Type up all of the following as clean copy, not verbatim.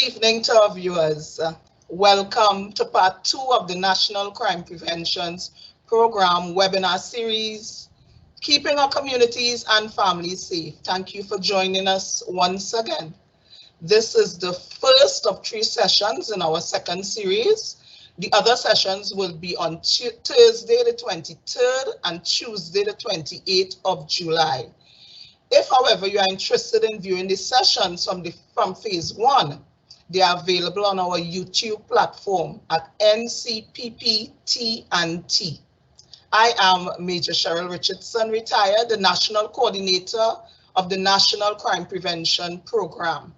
evening to our viewers. Welcome to part 2 of the National Crime Prevention's program webinar series, Keeping Our Communities and Families Safe. Thank you for joining us once again. This is the first of 3 sessions in our second series. The other sessions will be on Thursday the 23rd and Tuesday the 28th of July. If, however, you are interested in viewing the sessions from phase 1, they are available on our YouTube platform at NCPP T&T. I am Major Cheryl Richardson, retired, the National Coordinator of the National Crime Prevention Program.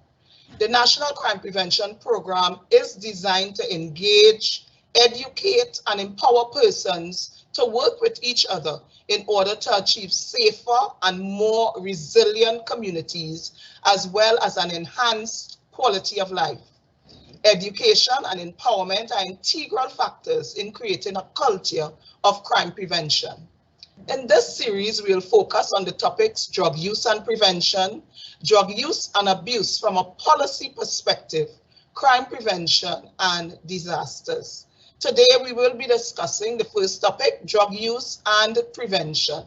The National Crime Prevention Program is designed to engage, educate, and empower persons to work with each other in order to achieve safer and more resilient communities, as well as an enhanced quality of life. Education and empowerment are integral factors in creating a culture of crime prevention. In this series, we'll focus on the topics drug use and prevention, drug use and abuse from a policy perspective, crime prevention, and disasters. Today, we will be discussing the first topic, drug use and prevention.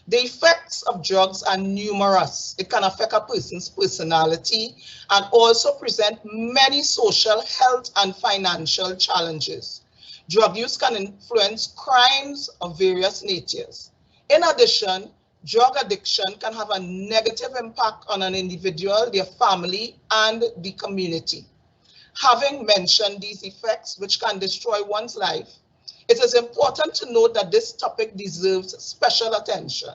The effects of drugs are numerous. It can affect a person's personality and also present many social, health, and financial challenges. Drug use can influence crimes of various natures. In addition, drug addiction can have a negative impact on an individual, their family, and the community. Having mentioned these effects, which can destroy one's life, it is important to note that this topic deserves special attention,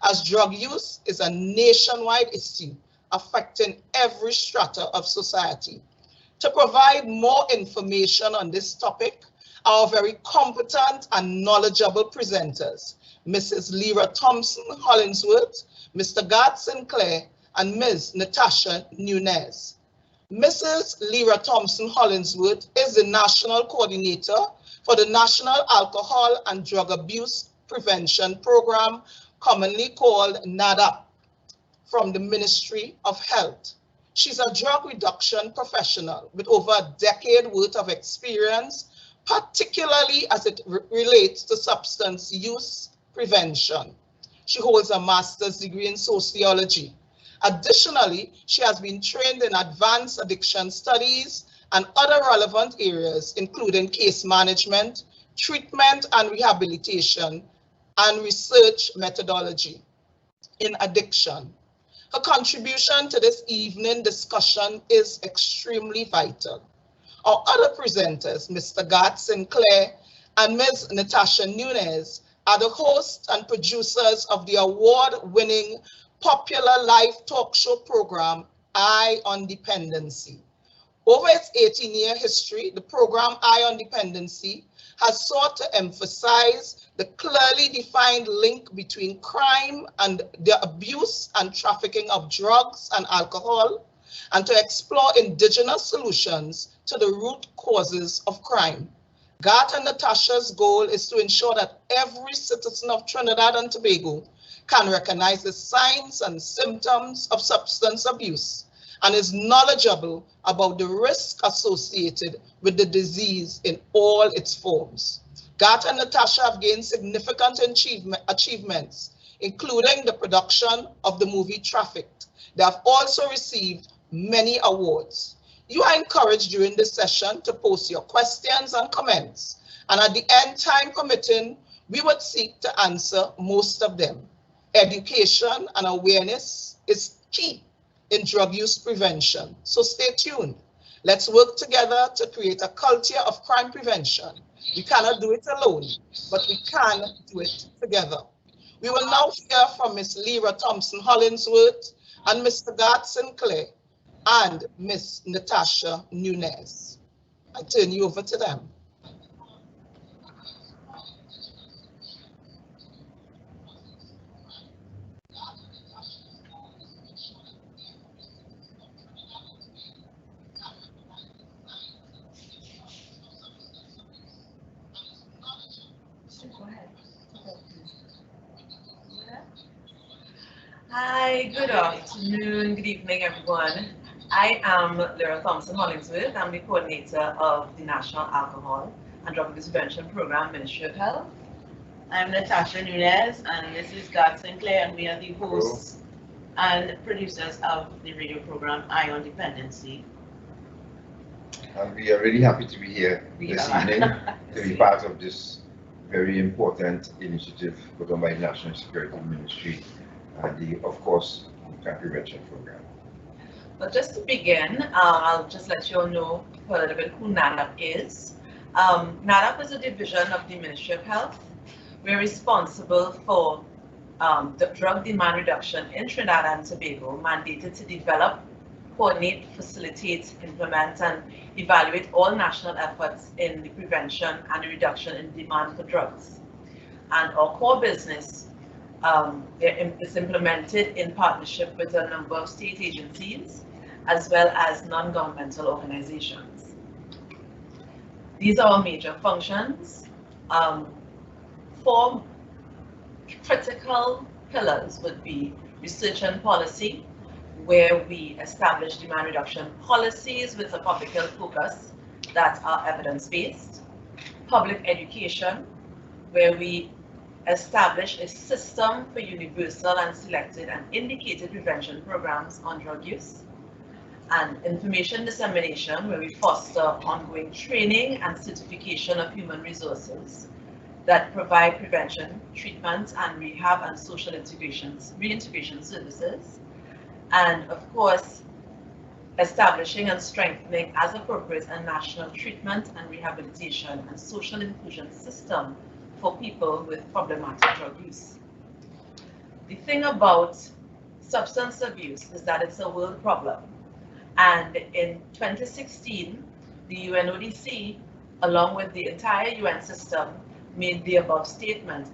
as drug use is a nationwide issue affecting every strata of society. To provide more information on this topic, our very competent and knowledgeable presenters, Mrs. Lyra Thompson Hollingsworth, Mr. Gart Sinclair, and Ms. Natasha Nunez. Mrs. Lyra Thompson Hollingsworth is the National Coordinator for the National Alcohol and Drug Abuse Prevention Program, commonly called NADAP, from the Ministry of Health. She's a drug reduction professional with over a decade worth of experience, particularly as it relates to substance use prevention. She holds a master's degree in sociology. Additionally, she has been trained in advanced addiction studies and other relevant areas, including case management, treatment and rehabilitation, and research methodology in addiction. Her contribution to this evening discussion is extremely vital. Our other presenters, Mr. Gart Sinclair and Ms. Natasha Nunez, are the hosts and producers of the award-winning popular live talk show program, Eye on Dependency. Over its 18-year history, the program Eye on Dependency has sought to emphasize the clearly defined link between crime and the abuse and trafficking of drugs and alcohol, and to explore indigenous solutions to the root causes of crime. Gart and Natasha's goal is to ensure that every citizen of Trinidad and Tobago can recognize the signs and symptoms of substance abuse and is knowledgeable about the risk associated with the disease in all its forms. Gart and Natasha have gained significant achievements, including the production of the movie Trafficked. They have also received many awards. You are encouraged during this session to post your questions and comments, and at the end, time permitting, we would seek to answer most of them. Education and awareness is key in drug use prevention, so stay tuned. Let's work together to create a culture of crime prevention. We cannot do it alone, but we can do it together. We will now hear from Ms. Lyra Thompson Hollingsworth and Mr. Gart Sinclair and Ms. Natasha Nunez. I turn you over to them. Hi, good afternoon, good evening, everyone. I am Lyra Thompson Hollingsworth. I'm the coordinator of the National Alcohol and Drug Abuse Prevention Program, Ministry of Health. I'm Natasha Nunez, and this is God Sinclair, and we are the hosts and producers of the radio program Ion Dependency. And we are really happy to be here this evening to be part of this very important initiative put on by the National Security Ministry and of course, the crime prevention program. But just to begin, I'll just let you all know a little bit who NADAP is. NADAP is a division of the Ministry of Health. We're responsible for the drug demand reduction in Trinidad and Tobago, mandated to develop, coordinate, facilitate, implement, and evaluate all national efforts in the prevention and the reduction in demand for drugs. And our core business is implemented in partnership with a number of state agencies as well as non-governmental organizations. These are our major functions. Four critical pillars would be research and policy, where we establish demand reduction policies with a public health focus that are evidence-based. Public education, where we establish a system for universal and selected and indicated prevention programs on drug use. And information dissemination, where we foster ongoing training and certification of human resources that provide prevention, treatment, and rehab and social reintegration services. And of course, establishing and strengthening as appropriate a national treatment and rehabilitation and social inclusion system for people with problematic drug use. The thing about substance abuse is that it's a world problem. And in 2016, the UNODC, along with the entire UN system, made the above statement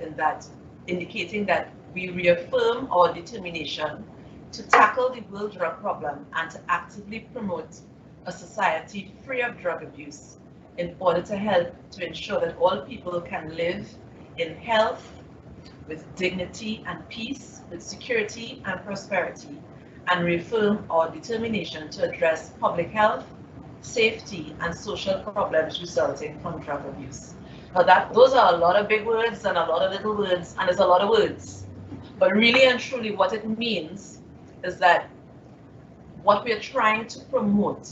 indicating that we reaffirm our determination to tackle the world drug problem and to actively promote a society free of drug abuse in order to help to ensure that all people can live in health, with dignity and peace, with security and prosperity, and reaffirm our determination to address public health, safety, and social problems resulting from drug abuse. Now those are a lot of big words and a lot of little words, and there's a lot of words. But really and truly what it means is that what we're trying to promote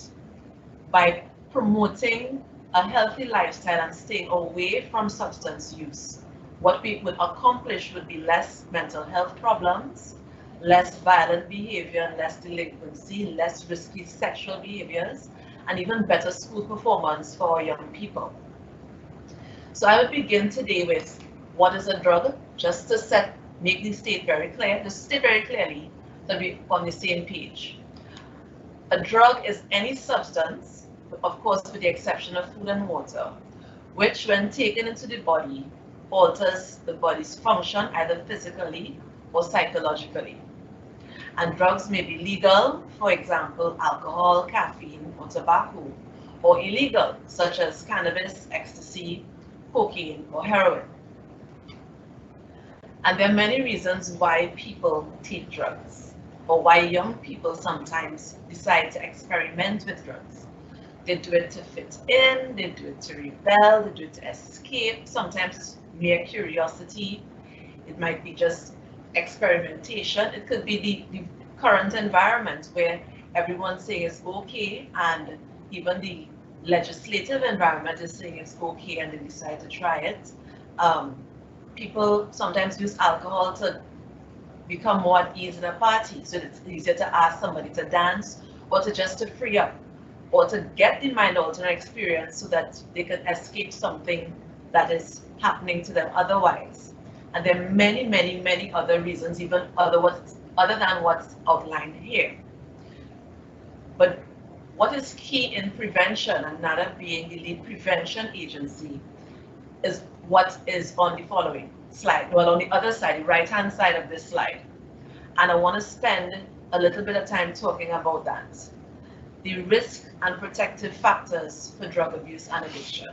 by promoting a healthy lifestyle and staying away from substance use, what we would accomplish would be less mental health problems, less violent behavior, less delinquency, less risky sexual behaviors, and even better school performance for our young people. So I would begin today with what is a drug, just to make the state very clear, just state very clearly that we're on the same page. A drug is any substance, of course with the exception of food and water, which when taken into the body alters the body's function either physically or psychologically. And drugs may be legal, for example, alcohol, caffeine, or tobacco, or illegal, such as cannabis, ecstasy, cocaine, or heroin. And there are many reasons why people take drugs, or why young people sometimes decide to experiment with drugs. They do it to fit in, they do it to rebel, they do it to escape, sometimes mere curiosity. It might be just experimentation. It could be the current environment where everyone's saying it's okay, and even the legislative environment is saying it's okay, and they decide to try it. People sometimes use alcohol to become more at ease in a party, so it's easier to ask somebody to dance or to just to free up or to get the mind altering experience so that they can escape something that is happening to them otherwise. And there are many, many, many other reasons, even other than what's outlined here. But what is key in prevention, and NADAP being the lead prevention agency, is what is on the following slide. Well, on the other side, the right-hand side of this slide. And I want to spend a little bit of time talking about that. The risk and protective factors for drug abuse and addiction.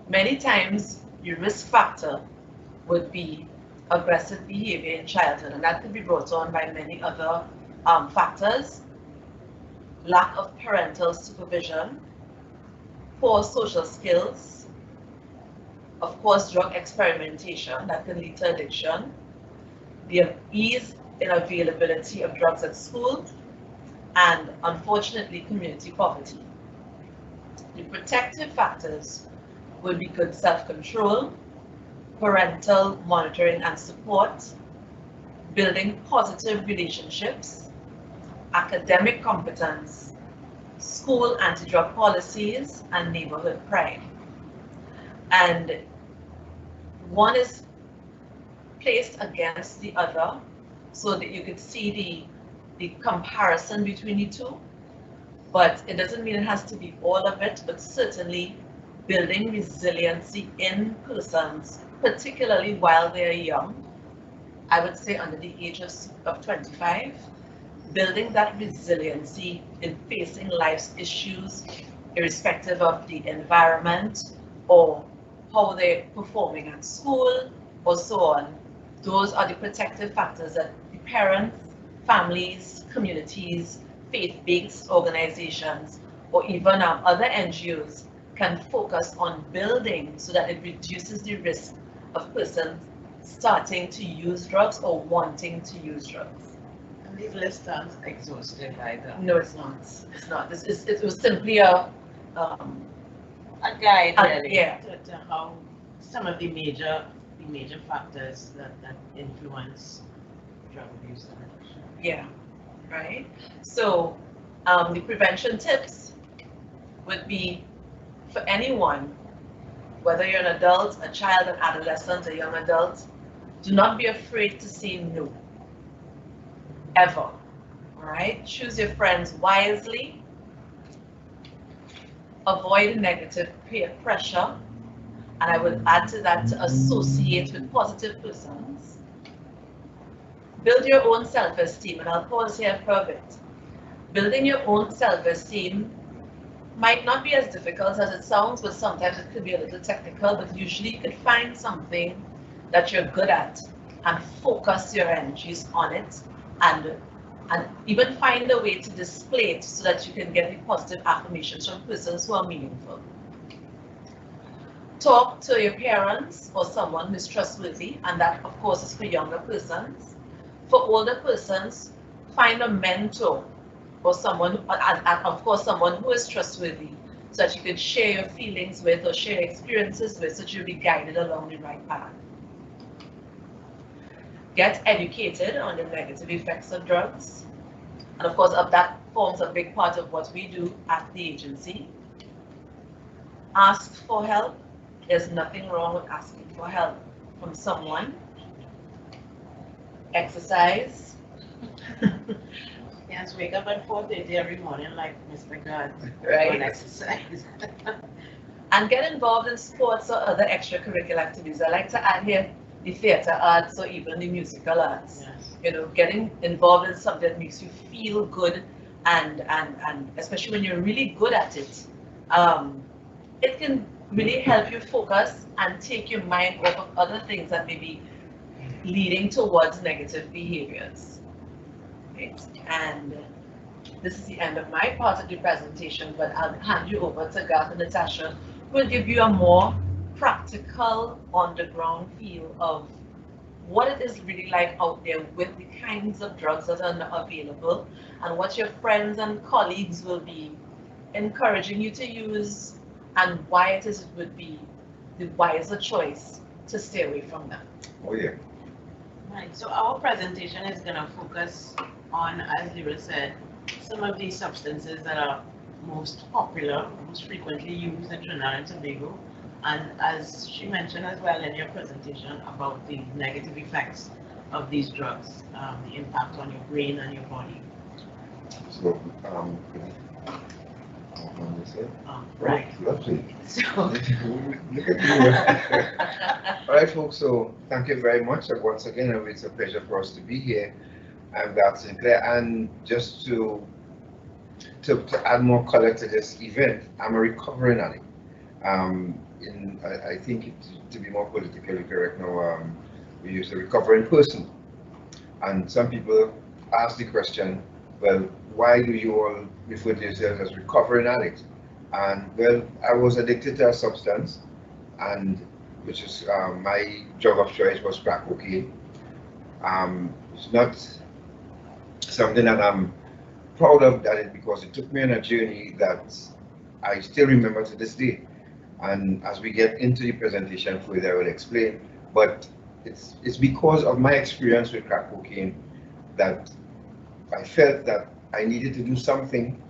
Many times, your risk factor would be aggressive behavior in childhood, and that could be brought on by many other factors. lack of parental supervision, poor social skills, of course, drug experimentation that can lead to addiction, the ease in availability of drugs at school, and unfortunately, community poverty. The protective factors would be good self-control, parental monitoring and support, building positive relationships, academic competence, school anti-drug policies, and neighborhood pride. And one is placed against the other so that you could see the comparison between the two, but it doesn't mean it has to be all of it, but certainly building resiliency in persons, particularly while they're young, I would say under the age of 25, building that resiliency in facing life's issues, irrespective of the environment or how they're performing at school or so on. Those are the protective factors that the parents, families, communities, faith-based organizations, or even other NGOs can focus on building so that it reduces the risk of persons starting to use drugs or wanting to use drugs. And these lists aren't exhaustive either. No, it's not. It's not. It was simply a guide, really, yeah. to how some of the major factors that influence drug abuse and addiction. Yeah, right. So the prevention tips would be for anyone, whether you're an adult, a child, an adolescent, a young adult, do not be afraid to say no, ever, all right? Choose your friends wisely, avoid negative peer pressure, and I would add to that to associate with positive persons. Build your own self-esteem, and I'll pause here for a bit. Building your own self-esteem might not be as difficult as it sounds, but sometimes it could be a little technical, but usually you could find something that you're good at and focus your energies on it, and even find a way to display it so that you can get the positive affirmations from persons who are meaningful. Talk to your parents or someone who's trustworthy, and that of course is for younger persons. For older persons, find a mentor or someone, and of course someone who is trustworthy, so that you can share your feelings with or share experiences with, so that you'll be guided along the right path. Get educated on the negative effects of drugs, and of course that forms a big part of what we do at the agency. Ask for help. There's nothing wrong with asking for help from someone. Exercise. Yes, wake up at 4:30 every morning like Mr. God. Right. And exercise. And get involved in sports or other extracurricular activities. I like to add here the theater arts or even the musical arts. Yes. You know, getting involved in something that makes you feel good, and especially when you're really good at it, it can really help you focus and take your mind off of other things that may be leading towards negative behaviors. Right? And this is the end of my part of the presentation, but I'll hand you over to Garth and Natasha, who will give you a more practical, on-the-ground feel of what it is really like out there with the kinds of drugs that are available, and what your friends and colleagues will be encouraging you to use, and why it would be the wiser choice to stay away from them. Oh yeah. Right, so our presentation is going to focus on, as Lyra said, some of these substances that are most popular, most frequently used in Trinidad and Tobago, and as she mentioned as well in your presentation about the negative effects of these drugs, the impact on your brain and your body. So, Right. Lovely. So, Look at you. All right, folks. So, thank you very much. And once again, it's a pleasure for us to be here. I'm Garth Sinclair, and just to add more color to this event, I'm a recovering addict. I think to be more politically correct now, we use a recovering person. And some people ask the question, well, why do you all refer to yourselves as recovering addicts? And well, I was addicted to a substance, and which is my drug of choice was crack cocaine. It's not something that I'm proud of that it because it took me on a journey that I still remember to this day. And as we get into the presentation further, I will explain. But it's because of my experience with crack cocaine that I felt that I needed to do something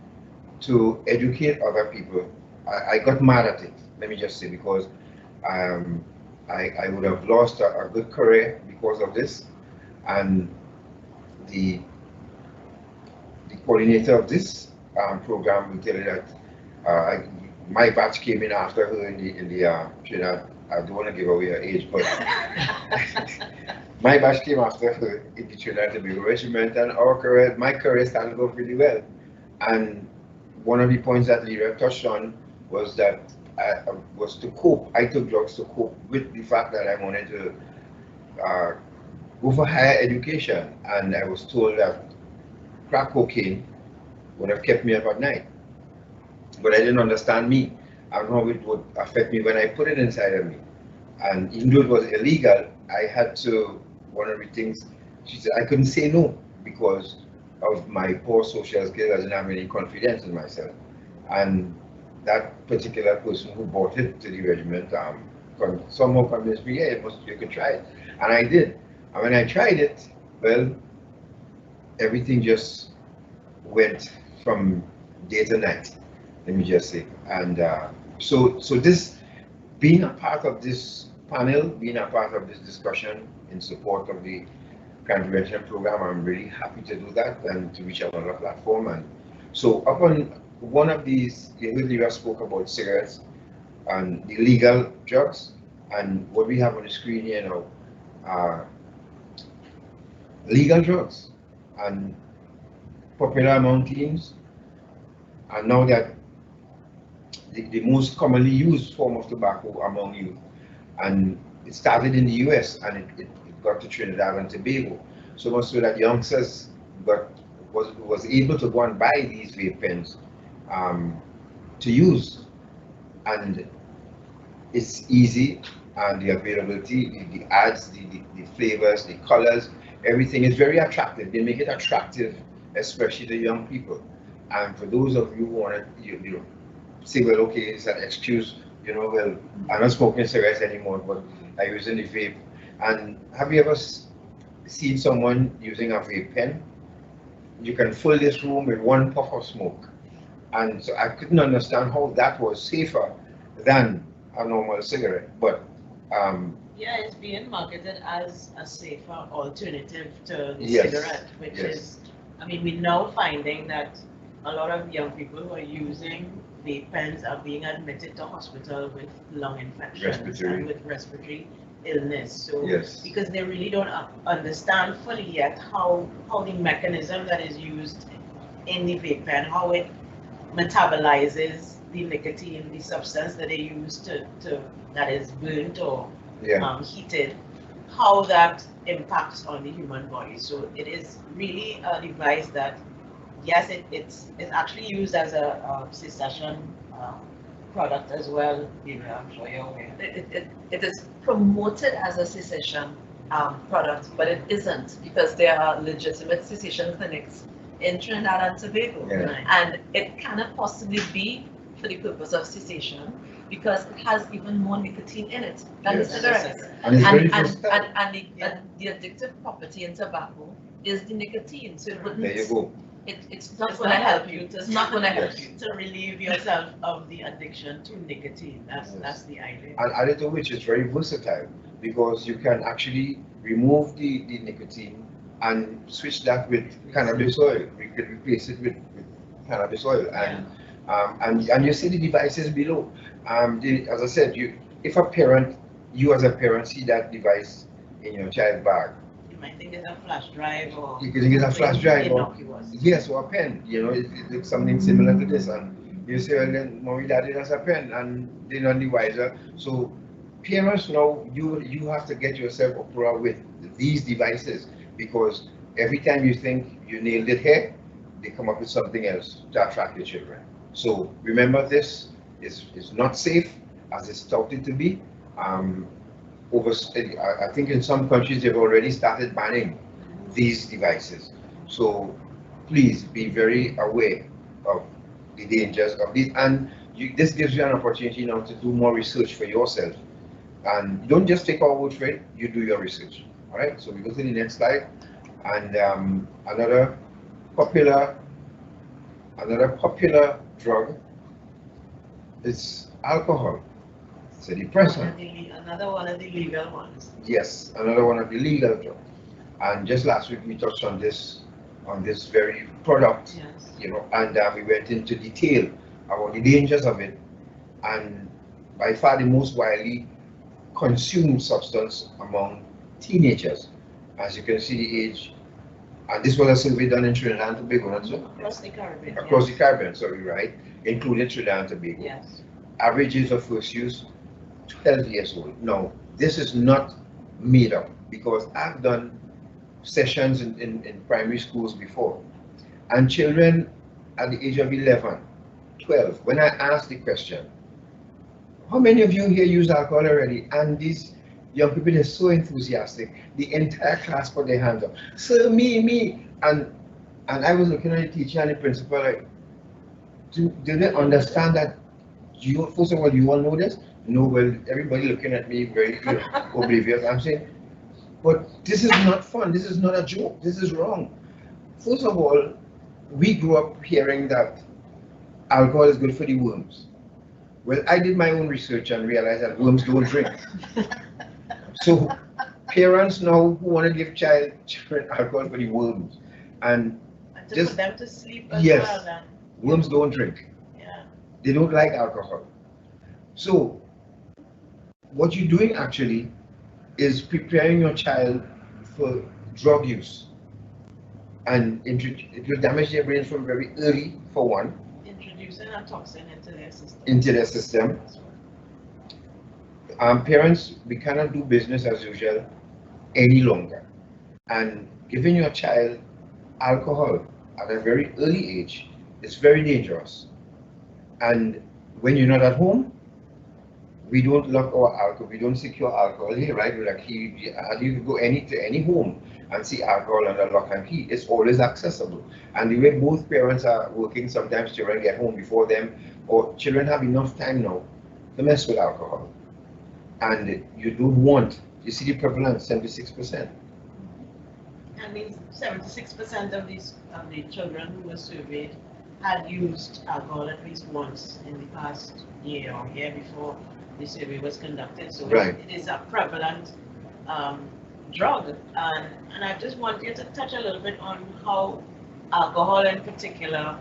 to educate other people. I got mad at it, let me just say, because um, I would have lost a good career because of this. And the coordinator of this program will tell you that my batch came in after her in the Trinidad. I don't want to give away her age, but my batch came after her in the Trinidad and Tobago regiment, and my career started off really well. And one of the points that Lyra touched on was that was to cope. I took drugs to cope with the fact that I wanted to go for higher education, and I was told that crack cocaine would have kept me up at night. But I didn't understand me and how it would affect me when I put it inside of me. And even though it was illegal, I had to, one of the things, she said, I couldn't say no because of my poor social skills. I didn't have any confidence in myself. And that particular person who brought it to the regiment somehow convinced me, yeah, you could try it. And I did. And when I tried it, well, everything just went from day to night, let me just say. And so this, being a part of this panel, being a part of this discussion in support of the crime prevention program, I'm really happy to do that and to reach another platform. And so up on one of these, Lyra spoke about cigarettes and the legal drugs, and what we have on the screen here now are legal drugs and popular among teens, and now that the most commonly used form of tobacco among youth. And it started in the US and it got to Trinidad and Tobago. So much so that youngsters was able to go and buy these vape pens to use. And it's easy, and the availability, the ads, the flavors, the colors, everything is very attractive. They make it attractive, especially to young people. And for those of you who want to, say, well, okay, it's an excuse, well, I'm not smoking cigarettes anymore, but I'm using the vape. And have you ever seen someone using a vape pen? You can fill this room with one puff of smoke. And so I couldn't understand how that was safer than a normal cigarette. But yeah, it's being marketed as a safer alternative to the yes, cigarette, which yes. is, I mean, we're now finding that a lot of young people who are using vape pens are being admitted to hospital with lung infections and with respiratory illness. So yes. Because they really don't understand fully yet how the mechanism that is used in the vape pen, how it metabolizes the nicotine, the substance that they use to that is burnt or heated, how that impacts on the human body. So it is really a device that, yes, it's actually used as a cessation product as well. I'm sure you're aware. It is promoted as a cessation product, but it isn't, because there are legitimate cessation clinics in Trinidad and Tobago, and it cannot possibly be for the purpose of cessation because it has even more nicotine in it than the cigarettes. And the addictive property in tobacco is the nicotine, so it wouldn't. There you go. It's not going to help you. It's not going to help you to relieve yourself of the addiction to nicotine. That's the idea. And added to which, it's very versatile because you can actually remove the nicotine and switch that with cannabis oil. We could replace it with cannabis oil, and you see the devices below. As I said, if you as a parent see that device in your child's bag, you might think it's a flash drive, or you think it's a flash drive, or yes, or a pen. It looks something similar to this, and you say, well, then mommy, daddy, that's a pen, and they're none the wiser. So parents now, you have to get yourself up with these devices, because every time you think you nailed it here, they come up with something else to attract your children. So remember, this is not safe as it's touted to be. I think in some countries they've already started banning these devices. So please be very aware of the dangers of this, and this gives you an opportunity now to do more research for yourself. And don't just take our word for it, you do your research. All right, so we go to the next slide. And another popular drug is alcohol. It's a depressant. Another one of the legal ones. Yes, another one of the legal drugs. And just last week we touched on this very product, Yes. you know, and we went into detail about the dangers of it. And by far the most widely consumed substance among teenagers. As you can see, the age, and this was a survey done in Trinidad and Tobago, not so? Across the Caribbean. Across the Caribbean, sorry, right? Including Trinidad and Tobago. Yes. Average age of first use, 12 years old. Now, this is not made up because I've done sessions in primary schools before, and children at the age of 11, 12, when I asked the question, how many of you here use alcohol already? And these young people are so enthusiastic. The entire class put their hands up. Sir, me. And I was looking at the teacher and the principal like, do they understand that you, first of all, you all know this? No, well, everybody looking at me very oblivious. I'm saying, but this is not fun. This is not a joke. This is wrong. First of all, we grew up hearing that alcohol is good for the worms. Well, I did my own research and realized that worms don't drink. So parents now who want to give children alcohol for the worms, and to just put them to sleep as yes, well. Then. worms don't drink. Yeah. They don't like alcohol. So what you're doing actually is preparing your child for drug use, and it will damage their brains from very early, for one. Introducing a toxin into their system. Parents, we cannot do business as usual any longer, and giving your child alcohol at a very early age is very dangerous. And when you're not at home, we don't lock our alcohol, we don't secure alcohol here, right? We're like, you go to any home and see alcohol under lock and key. It's always accessible. And the way both parents are working, sometimes children get home before them, or children have enough time now to mess with alcohol. And you don't want, you see the prevalence, 76%. That means 76% of the children who were surveyed had used alcohol at least once in the past year or year before the survey was conducted. So right. It is a prevalent drug. And I just want you to touch a little bit on how alcohol in particular,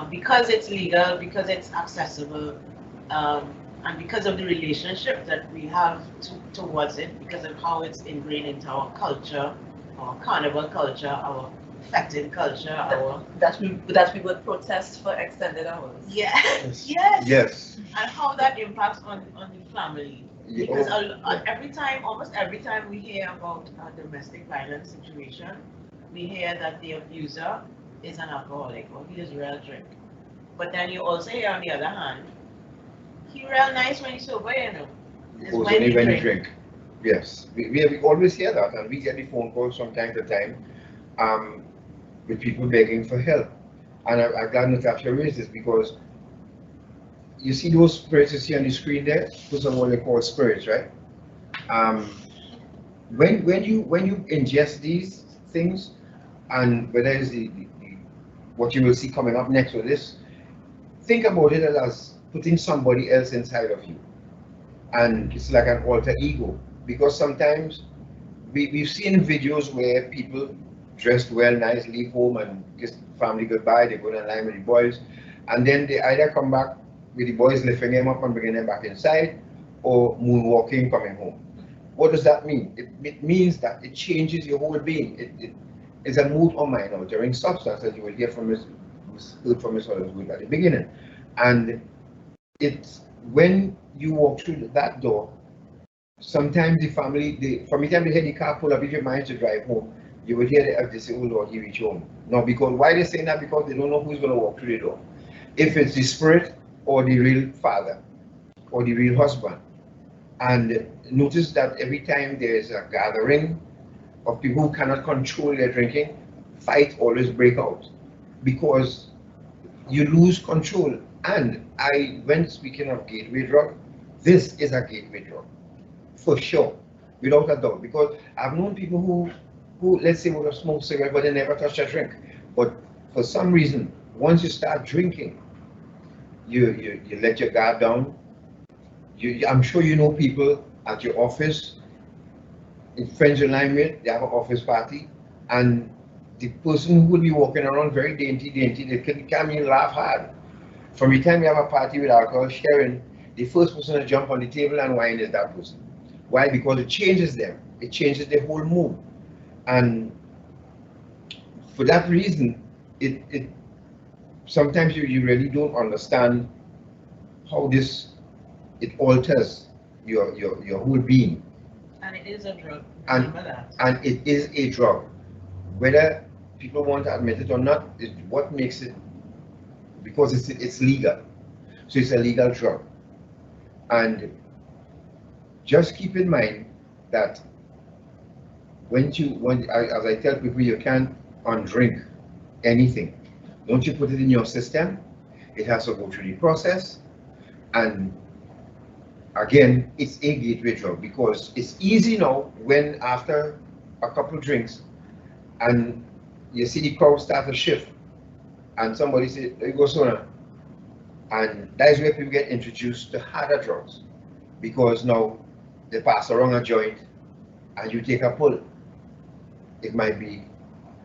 because it's legal, because it's accessible, and because of the relationship that we have towards it, because of how it's ingrained into our culture, our carnival culture, our fetid culture, that we would protest for extended hours. Yes. And how that impacts on the family. Because almost every time we hear about a domestic violence situation, we hear that the abuser is an alcoholic or he is real drink. But then you also hear on the other hand, he real nice when he's sober, you know. When he drink. Yes, we always hear that, and we get the phone calls from time to time with people begging for help. And I'm glad Natasha raised this, because you see those spirits you see on the screen there, those are what they call spirits, right? When you ingest these things, and whether it's what you will see coming up next with this, think about it as putting somebody else inside of you. And it's like an alter ego, because sometimes we've seen videos where people dressed well, nice, leave home and kiss family goodbye, they go to line with the boys, and then they either come back with the boys lifting them up and bringing them back inside, or moonwalking coming home. What does that mean? It means that it changes your whole being. It is a mood or mind altering substance, as you will hear from Ms. Huddersfield at the beginning. And it's when you walk through that door, sometimes the family, from the time they hear the car pull up, if your mind to drive home, you would hear they say, oh Lord, he reach home. No, because why they saying that? Because they don't know who's going to walk through the door. If it's the spirit or the real father or the real husband. And notice that every time there's a gathering of people who cannot control their drinking, fight always break out because you lose control. And when speaking of gateway drug, this is a gateway drug, for sure, without a doubt. Because I've known people who let's say, would have smoked cigarette, but they never touched a drink. But for some reason, once you start drinking, you let your guard down. I'm sure you know people at your office, in friends in line with, they have an office party, and the person who will be walking around very dainty, they can't even laugh hard. From the time you have a party with alcohol sharing, the first person to jump on the table and whine is that person. Why? Because it changes them. It changes their whole mood. And for that reason, it sometimes you really don't understand how it alters your whole being. And it is a drug. And, Remember that. and it is a drug. Whether people want to admit it or not, is what makes it, because it's legal. So it's a legal drug. And just keep in mind that as I tell people, you can't undrink anything. Don't you put it in your system, it has to go through the process. And again, it's a gateway drug because it's easy now when after a couple drinks and you see the crowd start to shift and somebody say, there you go, Sona. And that's where people get introduced to harder drugs because now they pass around a joint and you take a pull. It might be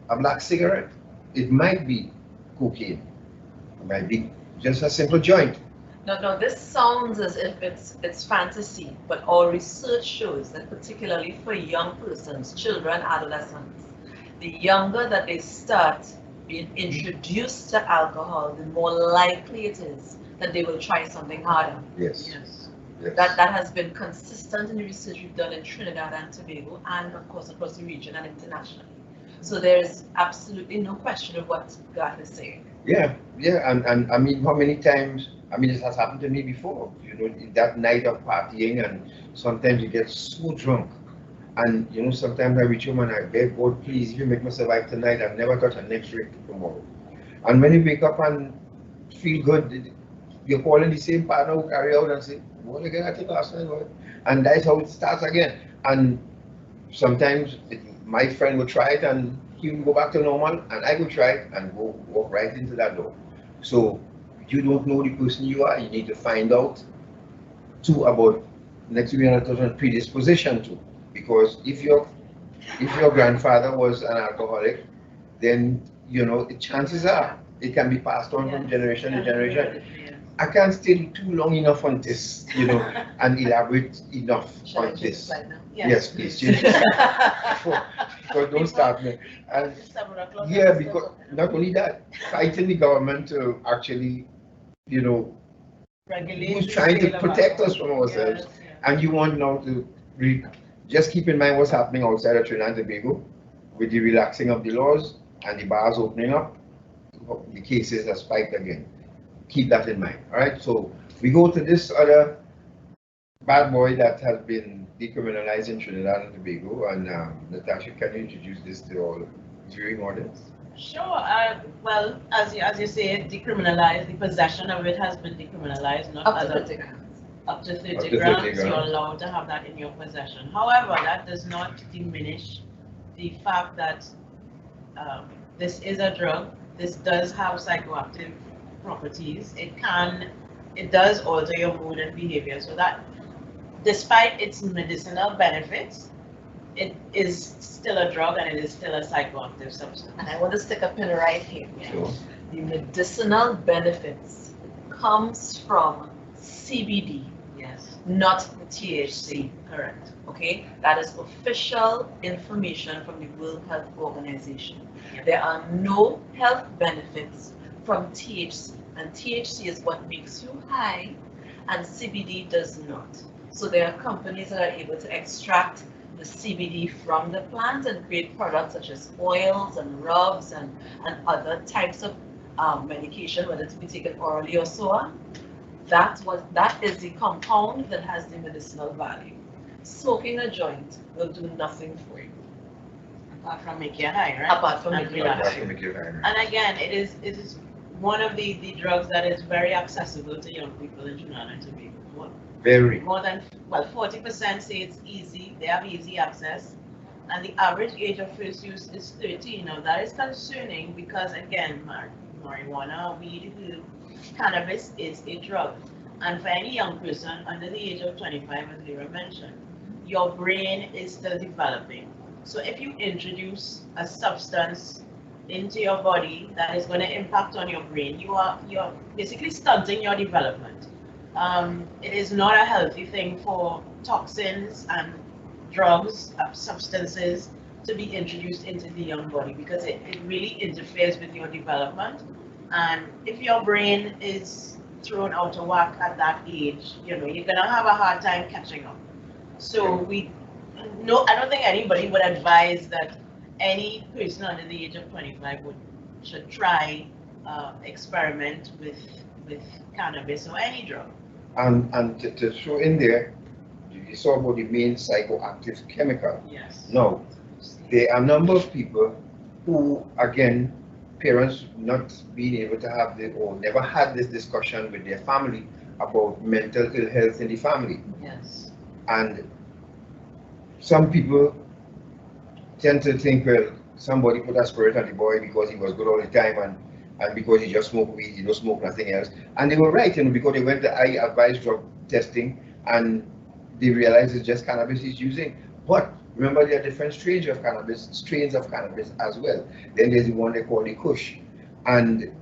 a black cigarette. It might be cocaine. It might be just a simple joint. No, this sounds as if it's fantasy, but our research shows that particularly for young persons, children, adolescents, the younger that they start being introduced to alcohol, the more likely it is that they will try something harder. Yes. Yes. Yes. That has been consistent in the research we've done in Trinidad and Tobago and of course across the region and internationally. So there's absolutely no question of what God is saying. Yeah, and I mean, how many times, I mean, this has happened to me before, you know, that night of partying, and sometimes you get so drunk, and you know, sometimes I reach home and I beg God, please, if you make me survive tonight, I'll never touch a next drink tomorrow. And when you wake up and feel good, you're calling the same partner who carry out and say, what again, I think last night, what? And that's how it starts again. And sometimes my friend will try it and he will go back to normal, and I will try it and walk right into that door. So you don't know the person you are, you need to find out too about next to be another predisposition to. Because if your grandfather was an alcoholic, then you know the chances are it can be passed on from generation to generation. I can't stay too long enough on this, you know, and elaborate enough on this. Yes, please change it. Because don't start me. And yeah, because not only that, fighting the government to actually, you know, who's trying to protect us from ourselves, Yes, yes. and you want now to just keep in mind what's happening outside of Trinidad and Tobago with the relaxing of the laws and the bars opening up, the cases have spiked again. Keep that in mind. All right, so we go to this other bad boy that has been decriminalized in Trinidad and Tobago, and Natasha, can you introduce this to all viewing audience? Sure. Well, as you say, decriminalized. The possession of it has been decriminalized, not Up to other- 30 grams. Up to 30 Up to 30 grams, grams. you're allowed to have that in your possession. However, that does not diminish the fact that this is a drug. This does have psychoactive properties. It does alter your mood and behavior. So that, despite its medicinal benefits, it is still a drug and it is still a psychoactive substance. And I want to stick a pin right here. Sure. The medicinal benefits comes from CBD, Yes, not the THC. correct. Okay, that is official information from the World Health Organization. Yeah. There are no health benefits from THC, and THC is what makes you high, and CBD does not. So there are companies that are able to extract the CBD from the plant and create products such as oils and rubs and other types of medication, whether to be taken orally or so on. That is the compound that has the medicinal value. Smoking a joint will do nothing for you. Apart from make you high, right? Apart from making you high. And again, it is one of the drugs that is very accessible to young people in Trinidad and Tobago. Very. More than, well, 40% say it's easy, they have easy access. And the average age of first use is 13. Now that is concerning because again, marijuana, weed, cannabis is a drug. And for any young person under the age of 25, as Lyra mentioned, your brain is still developing. So if you introduce a substance into your body that is going to impact on your brain, you're basically stunting your development. It is not a healthy thing for toxins and drugs, substances to be introduced into the young body because it really interferes with your development. And if your brain is thrown out of whack at that age, you're gonna have a hard time catching up. So I don't think anybody would advise that any person under the age of 25 should try experiment with cannabis or any drug. And to throw in there, you saw about the main psychoactive chemical. Yes. No, there are a number of people who, again, parents not being able to have or never had this discussion with their family about mental ill health in the family. Yes. And some people tend to think, well, somebody put a spirit on the boy because he was good all the time and because he just smoked weed, he don't smoke nothing else. And they were right, because they went to advised drug testing and they realized it's just cannabis he's using. But remember, there are different strains of cannabis as well. Then there's the one they call the Kush, and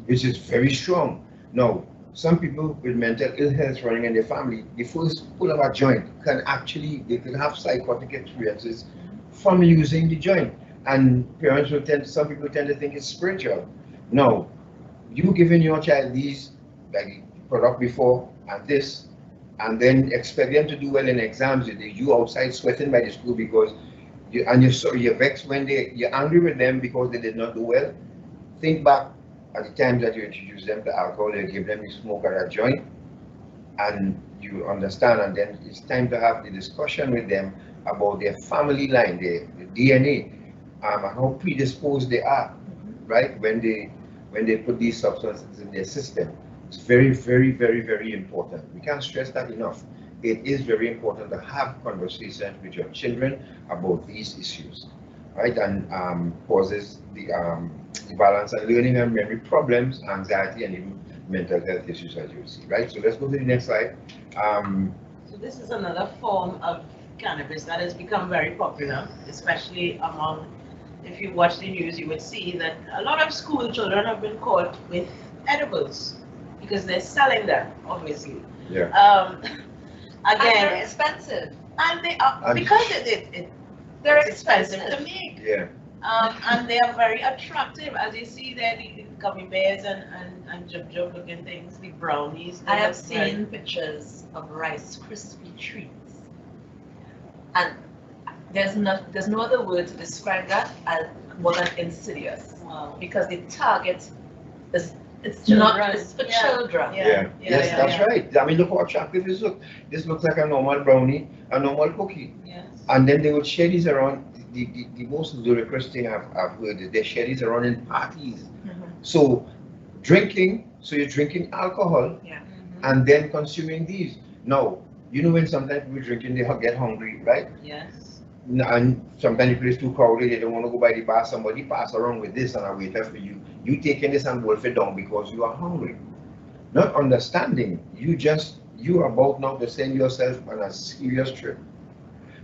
which is very strong. Now, some people with mental ill health running in their family, the first pull of a joint they could have psychotic experiences from using the joint. And some people tend to think it's spiritual. No, you giving your child these, like product before and this, and then expect them to do well in exams. You outside sweating by the school because you're vexed when you're angry with them because they did not do well. Think back at the time that you introduce them to alcohol, you give them the smoke or a joint, and you understand, and then it's time to have the discussion with them about their family line, the DNA, and how predisposed they are, right, when they put these substances in their system. It's very, very, very, very important. We can't stress that enough. It is very important to have conversations with your children about these issues, right, and causes the balance and learning and memory problems, anxiety, and even mental health issues, as you see, right? So let's go to the next slide. So this is another form of cannabis that has become very popular, especially among, if you watch the news, you would see that a lot of school children have been caught with edibles because they're selling them, obviously. Yeah. And they're expensive. And they are, because they're expensive to make. Yeah. And they are very attractive, as you see there, the gummy bears and jub looking things, the brownies. I have seen pictures of Rice Krispie treats, and there's no other word to describe that as more than insidious. Wow. Because the target is it's for children. Yes, that's right. I mean, look how attractive this looks. This looks like a normal brownie, a normal cookie. Yes. And then they would share these around. The most ludicrous thing I've heard is they share these around in parties. Mm-hmm. So you're drinking alcohol, and then consuming these. Now, when sometimes people drinking, they get hungry, right? Yes. And sometimes the place too crowded, they don't want to go by the bar, somebody pass around with this and a waiter for you. You taking this and wolf it down because you are hungry. Not understanding, you're about now to send yourself on a serious trip.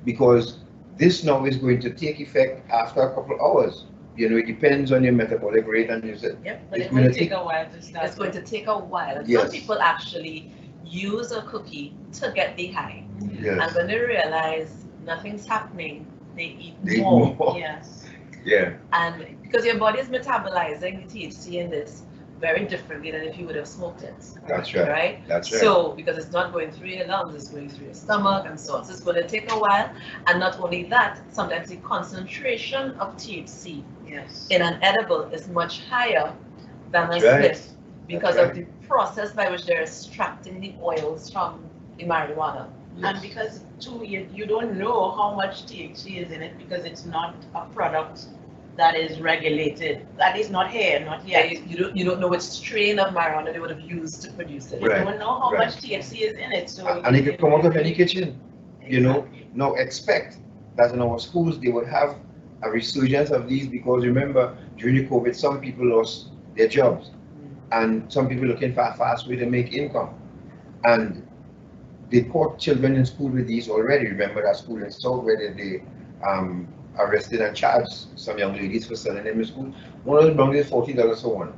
Because this now is going to take effect after a couple of hours. It depends on your metabolic rate, and you said, but it will take a while to start. It's going to take a while. Yes. Some people actually use a cookie to get the high. Yes. And when they realize nothing's happening, they eat more. Yes. Yeah. And because your body is metabolizing the THC in this, very differently than if you would have smoked it. That's right. Right? That's right. So, because it's not going through your lungs, it's going through your stomach and so on. So it's going to take a while. And not only that, sometimes the concentration of THC in an edible is much higher than That's a right. spliff because That's of the process by which they're extracting the oils from the marijuana. And because too, you don't know how much THC is in it because it's not a product that is regulated. That is not here, not yet. You don't know which strain of marijuana they would have used to produce it. You Right. don't know how Right. much THC is in it. So And it could come out of any kitchen. You know, Exactly. now expect that in our schools they would have a resurgence of these because remember during the COVID some people lost their jobs and some people looking for a fast way to make income. And they caught children in school with these already. Remember that school in South where they arrested and charged some young ladies for selling them in school. One of the wrong is $40 for one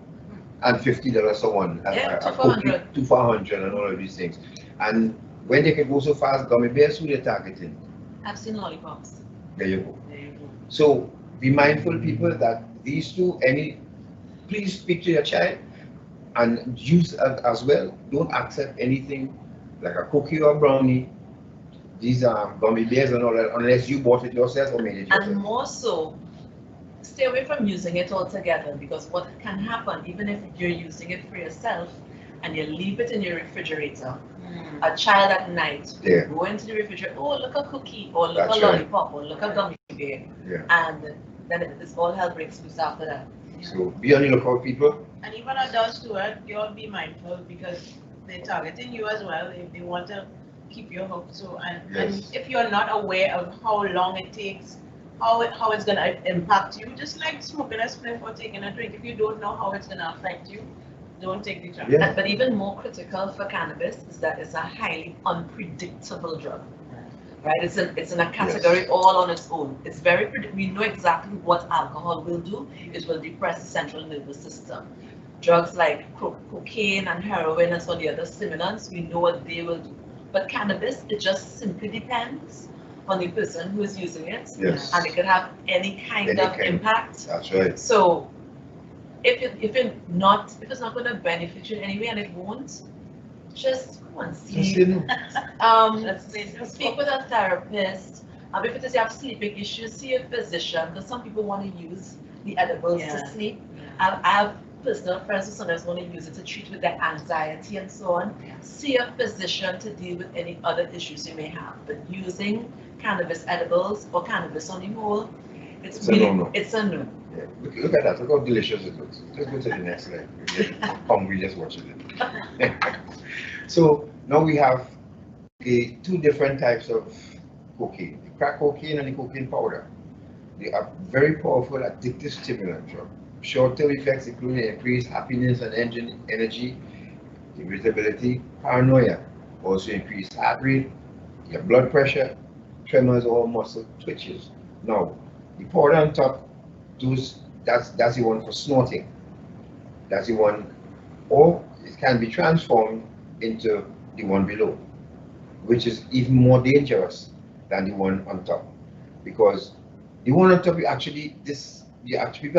and $50 for one. Yeah, a 2 for cookie, 100. 2 for 100 and all of these things. And when they can go so fast, gummy bears who they're targeting. I've seen lollipops. There you go. There you go. So be mindful, people, that these two, please speak to your child and use as well. Don't accept anything like a cookie or brownie. These are gummy bears and all that, unless you bought it yourself or made it yourself. And more so, stay away from using it altogether because what can happen, even if you're using it for yourself and you leave it in your refrigerator, a child at night Yeah. will go into the refrigerator, oh, look a cookie, or look That's a right. lollipop, or look a gummy bear. Yeah. And then it's all hell breaks loose after that. So be on the lookout, people. And even adults too, you all be mindful because they're targeting you as well if they want to keep you hooked. So and Yes. if you're not aware of how long it takes, how it's gonna impact you, just like smoking a spliff or taking a drink, if you don't know how it's gonna affect you, don't take the chance. Yeah. But even more critical for cannabis is that it's a highly unpredictable drug. Right? It's in a category all on its own. It's very we know exactly what alcohol will do. It will depress the central nervous system. Drugs like cocaine and heroin and some of the other stimulants, we know what they will do. But cannabis, it just simply depends on the person who is using it. Yes. And it could have any kind Any of kind. impact. That's right. So if it's not going to benefit you in any way, and it won't, just go and Just see. say no. Speak with a therapist. If it is you have sleeping issues, see a physician, because some people want to use the edibles Yeah. to sleep. I have personal friends who sometimes want to use it to treat with their anxiety and so on. Yeah. See a physician to deal with any other issues you may have. But using cannabis edibles or cannabis on the whole, It's a no-no. It's a no. Yeah. Look at that. Look how delicious it looks. Let's go to the next slide. We get hungry just watching it. So now we have two different types of cocaine, the crack cocaine and the cocaine powder. They are very powerful addictive stimulant drug. Short-term effects including increased happiness and energy, irritability, paranoia, also increased heart rate, your blood pressure, tremors or muscle twitches. Now, the powder on top, that's the one for snorting. That's the one, or it can be transformed into the one below, which is even more dangerous than the one on top, because the one on top people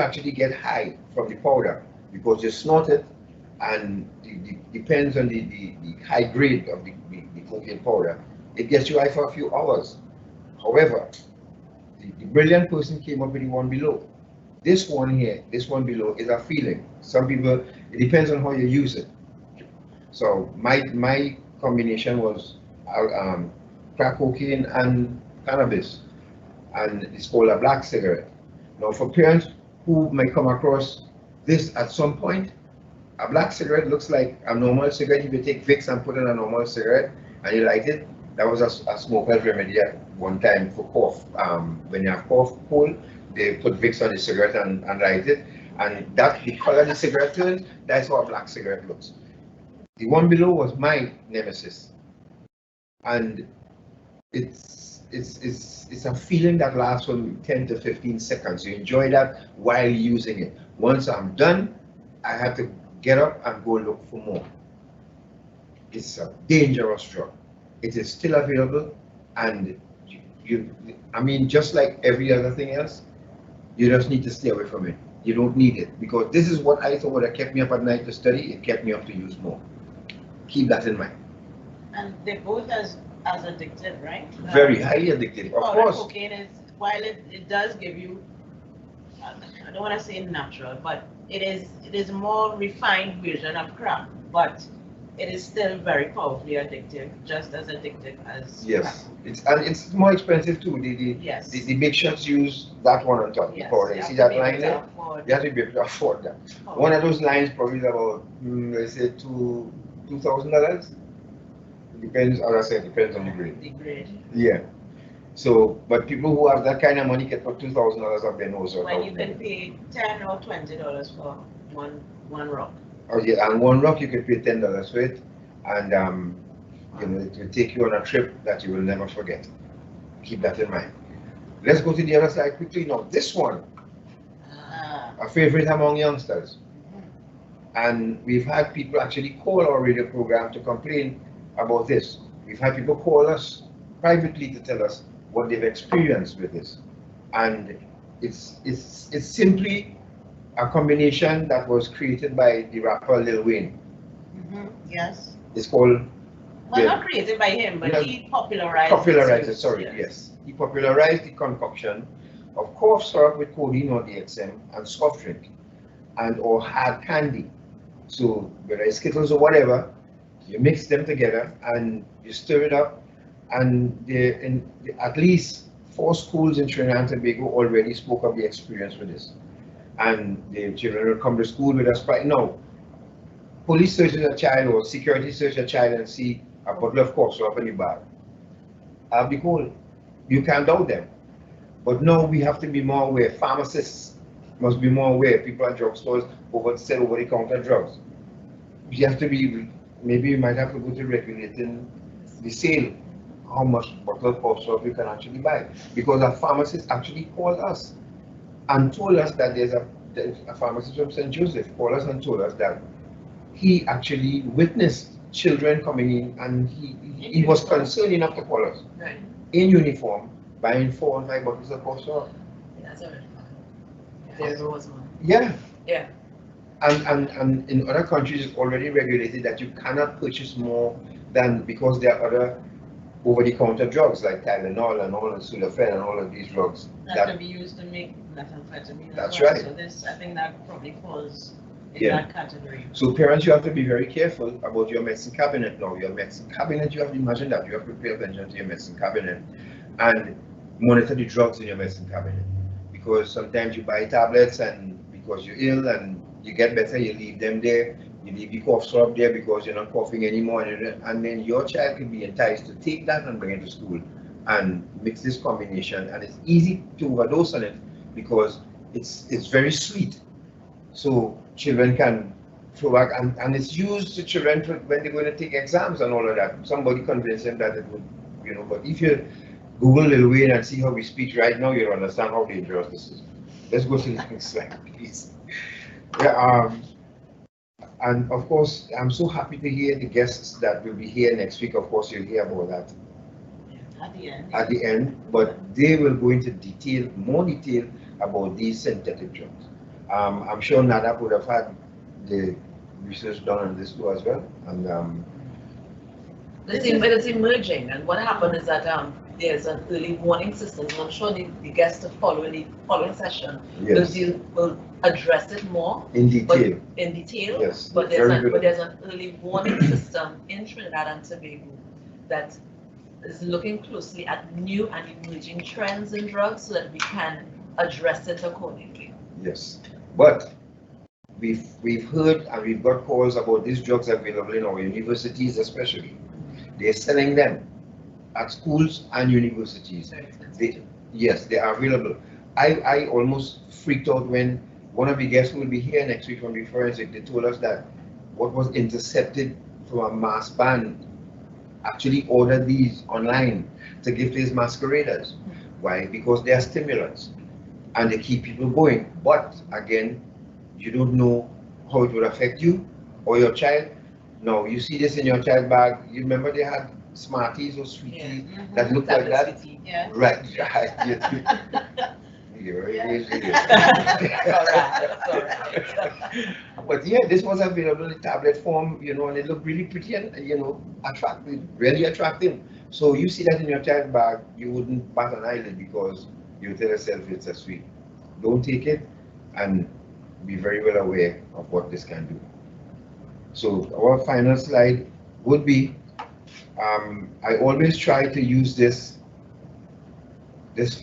actually get high from the powder because you snort it, and depends on the high grade of the cocaine powder, it gets you high for a few hours. However, the brilliant person came up with the one below. This one here, this one below, is a feeling. Some people, it depends on how you use it. So my combination was crack cocaine and cannabis, and it's called a black cigarette. Now, for parents who may come across this at some point, a black cigarette looks like a normal cigarette. If you take Vicks and put in a normal cigarette and you light it, that was a smoker's remedy at one time for cough. When you have cough, cold, they put Vicks on the cigarette and light it, and that the color the cigarette turns, that's how a black cigarette looks. The one below was my nemesis, and it's a feeling that lasts from 10 to 15 seconds. You enjoy that while using it. Once I'm done, I have to get up and go look for more. It's a dangerous drug. It is still available, and I mean, just like every other thing else, you just need to stay away from it. You don't need it, because this is what I thought that kept me up at night to study. It kept me up to use more. Keep that in mind. And they're both as addictive, right? Very highly addictive, of Powder course. cocaine is, while it does give you, I don't want to say natural, but it is a more refined version of crack, but it is still very powerfully addictive, just as addictive as Yes, it's more expensive too. Yes. The big shots use that one on top. Yes, Powder. you You see have to that be able line to there? afford You have to be able to afford that. powder. One of those lines probably is about, let's say, $2,000. Depends, as I said, depends on the grade. The grade. Yeah. So, but people who have that kind of money can put $2,000 up their nose or When you down. can pay $10 or $20 for one rock. Oh yeah, and one rock you can pay $10 for it, and you know, it will take you on a trip that you will never forget. Keep that in mind. Let's go to the other side quickly now. This one, a favorite among youngsters. And we've had people actually call our radio program to complain about this. We've had people call us privately to tell us what they've experienced with this. And it's simply a combination that was created by the rapper Lil Wayne. Yes. It's called Well, not created by him, but No, he popularized popularized it, use, sorry, yes. He popularized the concoction of cough syrup with codeine or DXM and soft drink and or hard candy. So whether it's Skittles or whatever, you mix them together and you stir it up, and at least 4 schools in Trinidad and Tobago already spoke of the experience with this. And the children will come to school with us right now. Police searches a child or security search a child and see a bottle of cough syrup in the bag. I'll be cool. You can't doubt them. But now we have to be more aware. Pharmacists must be more aware. People at drugstores sell over-the-counter drugs. You have to be, maybe you might have to go to regulating the sale, how much bottle of cough syrup you can actually buy. Because a pharmacist actually called us and told us that there's a pharmacist from St. Joseph called us and told us that he actually witnessed children coming in, and he was concerned enough to call us Right. in uniform, buying 4 and 5 bottles of cough syrup. That's already fine. There was one. Yeah. Yeah. And in other countries, it's already regulated that you cannot purchase more than, because there are other over-the-counter drugs like Tylenol and all, and Sudafed and all of these drugs. That can be used to make methamphetamine. That's well. right. So this, I think that probably falls in Yeah. that category. So parents, you have to be very careful about your medicine cabinet now. Your medicine cabinet, you have to imagine that. You have to pay attention to your medicine cabinet and monitor the drugs in your medicine cabinet. Because sometimes you buy tablets and because you're ill and you get better, you leave them there. You leave the cough syrup there because you're not coughing anymore. And then your child can be enticed to take that and bring it to school and mix this combination. And it's easy to overdose on it because it's very sweet. So children can throw back, and it's used to children when they're going to take exams and all of that. Somebody convinced them that it would, you know, but if you Google Lil Wayne and see how we speak right now, you'll understand how dangerous this is. Let's go to the next slide, please. Yeah, and of course, I'm so happy to hear the guests that will be here next week. Of course, you'll hear about that at the end, but they will go into more detail about these synthetic drugs. I'm sure Nadab would have had the research done on this too as well. And It's emerging, and what happened is that there's an early warning system, and I'm sure the guests to follow in the following session yes, will address it more in detail. Yes, but there's an early warning system in Trinidad and Tobago that is looking closely at new and emerging trends in drugs so that we can address it accordingly. Yes, but we've heard and we've got calls about these drugs available in our universities, especially. They're selling them at schools and universities. Yes, they are available. I almost freaked out when one of the guests who will be here next week from the forensic, they told us that what was intercepted from a mass band actually ordered these online to give to his masqueraders. Why? Because they are stimulants and they keep people going. But again, you don't know how it will affect you or your child. No, you see this in your child bag. You remember they had Smarties or Sweeties that look like that? Yeah. Right. You're very lazy. That's all right. But yeah, this was available in tablet form, you know, and it looked really pretty and, you know, attractive, really attractive. So you see that in your child bag, you wouldn't bat an eyelid because you tell yourself it's a sweet. Don't take it and be very well aware of what this can do. So our final slide would be, I always try to use this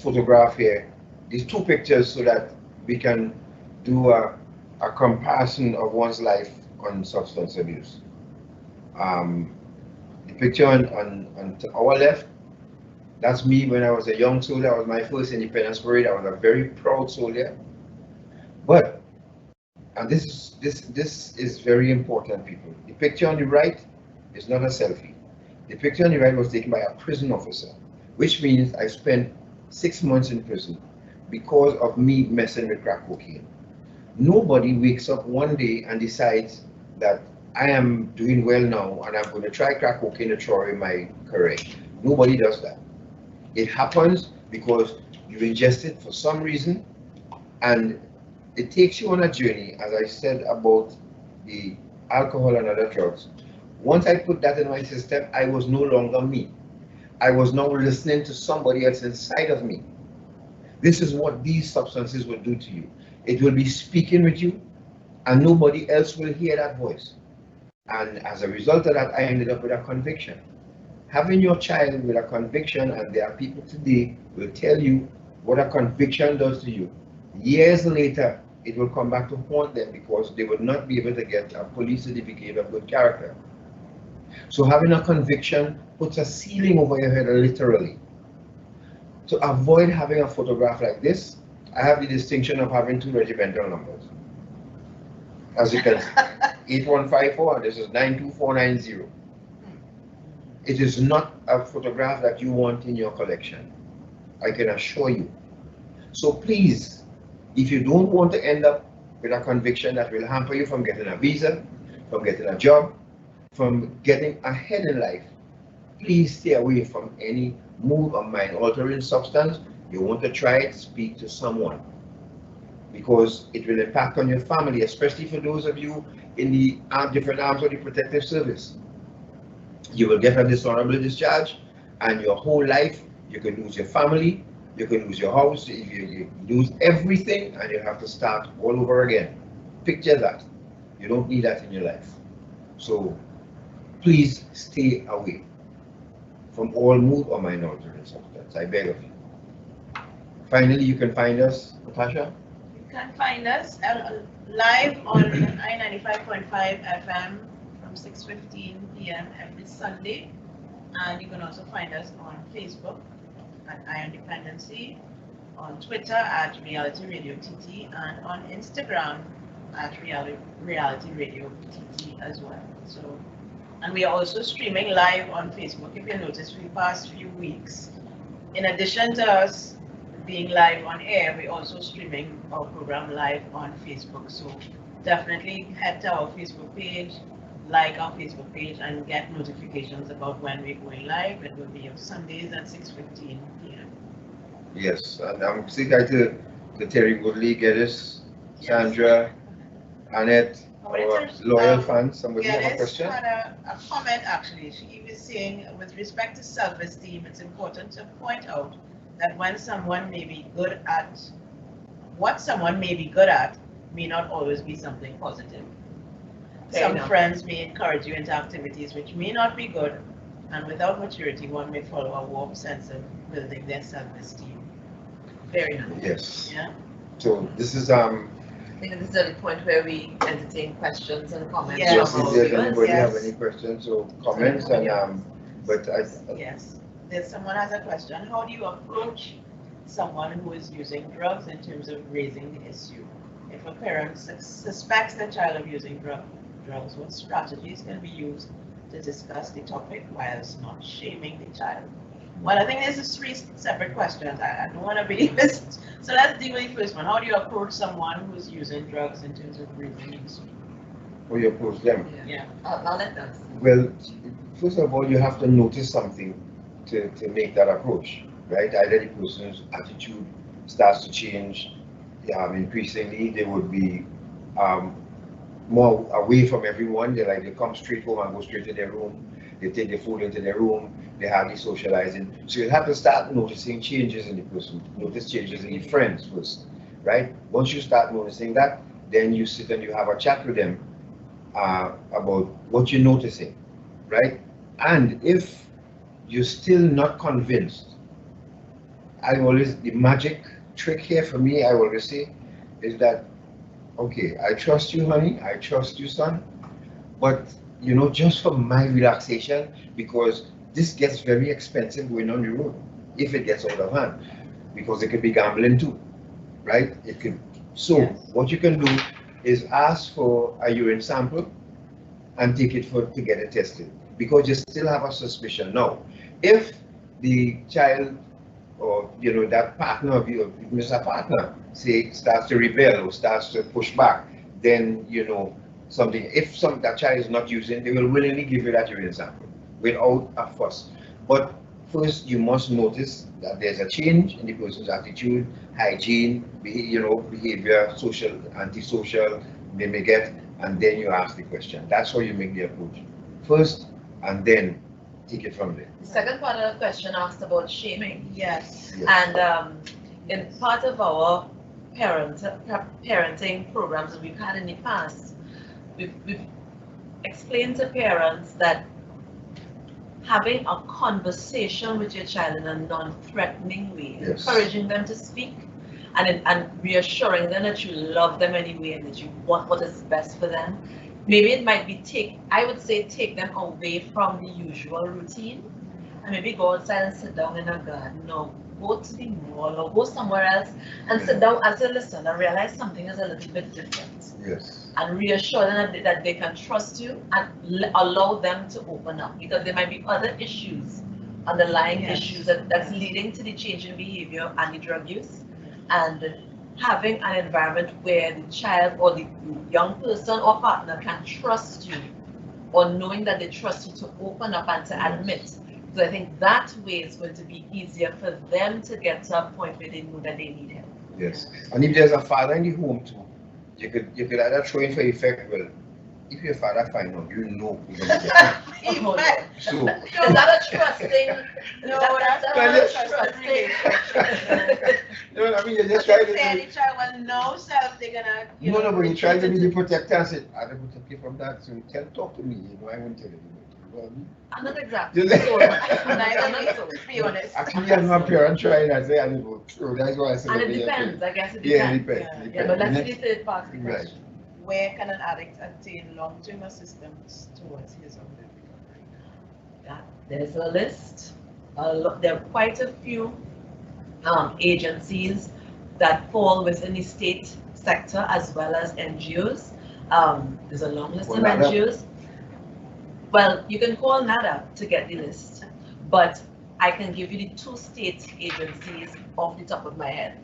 photograph here, these two pictures, so that we can do a comparison of one's life on substance abuse. The picture on to our left, that's me when I was a young soldier. That was my first independence parade. I was a very proud soldier. But, and this is very important, people. The picture on the right is not a selfie. The picture on the right was taken by a prison officer, which means I spent 6 months in prison because of me messing with crack cocaine. Nobody wakes up one day and decides that I am doing well now and I'm going to try crack cocaine to throw away my career. Nobody does that. It happens because you ingest it for some reason, and it takes you on a journey, as I said about the alcohol and other drugs. Once I put that in my system, I was no longer me. I was now listening to somebody else inside of me. This is what these substances will do to you. It will be speaking with you, and nobody else will hear that voice. And as a result of that, I ended up with a conviction. Having your child with a conviction, and there are people today will tell you what a conviction does to you. Years later, it will come back to haunt them because they would not be able to get a police certificate of good character. So having a conviction puts a ceiling over your head, literally. To avoid having a photograph like this, I have the distinction of having two regimental numbers. As you can see, 8154, and this is 92490. It is not a photograph that you want in your collection, I can assure you. So please, if you don't want to end up with a conviction that will hamper you from getting a visa, from getting a job, from getting ahead in life, please stay away from any mood or mind altering substance. You want to try it, speak to someone, because it will impact on your family, especially for those of you in the different arms of the protective service. You will get a dishonorable discharge, and your whole life, you can lose your family, you can lose your house, you lose everything, and you have to start all over again. Picture that. You don't need that in your life. So please stay away from all mood or mind altering substance. I beg of you. Finally, you can find us, Natasha. You can find us live on I-95.5 FM from 6:15 p.m. every Sunday, and you can also find us on Facebook at Iron Dependency, on Twitter at Reality Radio TT, and on Instagram at Reality Radio TT as well. So, and we are also streaming live on Facebook. If you notice, for the past few weeks, in addition to us being live on air, we're also streaming our program live on Facebook. So definitely head to our Facebook page, like our Facebook page, and get notifications about when we're going live. It will be on Sundays at 6:15 p.m. Yes, and I'm saying hi to Terry Woodley, Geddes, Sandra, Annette, our loyal fans. Somebody have a question? Had a comment actually. She was saying, with respect to self-esteem, it's important to point out that when someone may be good at what someone may be good at may not always be something positive. Some friends may encourage you into activities which may not be good, and without maturity, one may follow a warm sense of building their self-esteem. Very nice. Yes. Yeah. So this is I think this is the point where we entertain questions and comments. Yes. If there's anybody have any questions or comments, and but yes. There's someone has a question. How do you approach someone who is using drugs in terms of raising the issue? If a parent suspects their child of using drugs, what strategies can be used to discuss the topic whilst not shaming the child? Well, I think this is three separate questions. I don't want to be missed. So let's deal with the first one. How do you approach someone who's using drugs in terms of raising the issue? how you approach them? Yeah. I'll let them. Well, first of all, you have to notice something to make that approach, right? Either the person's attitude starts to change, increasingly they would be more away from everyone. They come straight home and go straight to their room. They take their food into their room. They hardly socializing. So you have to start noticing changes in the person. Notice changes in the friends first, right? Once you start noticing that, then you sit and you have a chat with them about what you're noticing, right? And if you're still not convinced, the magic trick here for me, I always say, is that, okay, I trust you, honey, I trust you, son, but just for my relaxation, because this gets very expensive going on the road if it gets out of hand, because it could be gambling too, right? It could. So yes. What you can do is ask for a urine sample and take it to get it tested, because you still have a suspicion. Now, if the child or that partner of you, Mr. Partner, say starts to rebel or starts to push back, then something. If that child is not using, they will willingly give you that urine sample without a fuss. But first, you must notice that there's a change in the person's attitude, hygiene, behavior, social, antisocial they may get, and then you ask the question. That's how you make the approach first, and then take it from there. The second part of the question asked about shaming. Yes. And in part of our parenting programs that we've had in the past, we've explained to parents that having a conversation with your child in a non-threatening way, yes. Encouraging them to speak, and reassuring them that you love them anyway and that you want what is best for them. Maybe it might be take them away from the usual routine and maybe go outside and sit down in a garden or go to the mall or go somewhere else and sit down and say, listen, I realize something is a little bit different. Yes. And reassure them that they can trust you and allow them to open up, because there might be other issues, underlying yes. issues that's leading to the change in behavior and the drug use. And having an environment where the child or the young person or partner can trust you, or knowing that they trust you to open up and to admit. So I think that way is going to be easier for them to get to a point where they know that they need help. Yes, and if there's a father in the home too, you could either throw in for effect, well, if your father find out, you're going to get it. So, is that a trusting? No, that's not a trusting. No, I mean, you just try to say the child with no self, they're gonna. No, but you try to be the protector and say, I don't protect you from that, so you can talk to me. I won't tell you. I'm not exactly. To be honest. Actually, as my parent trying, I say, I don't know. So that's why I say. And it depends. I guess it depends. Yeah, it depends. Yeah, but let's see the third part of the question. Right. Where can an addict attain long-term assistance towards his or her recovery? Yeah, there's a list. There are quite a few agencies that fall within the state sector as well as NGOs. There's a long list of NGOs. Well, you can call NADA to get the list, but I can give you the two state agencies off the top of my head.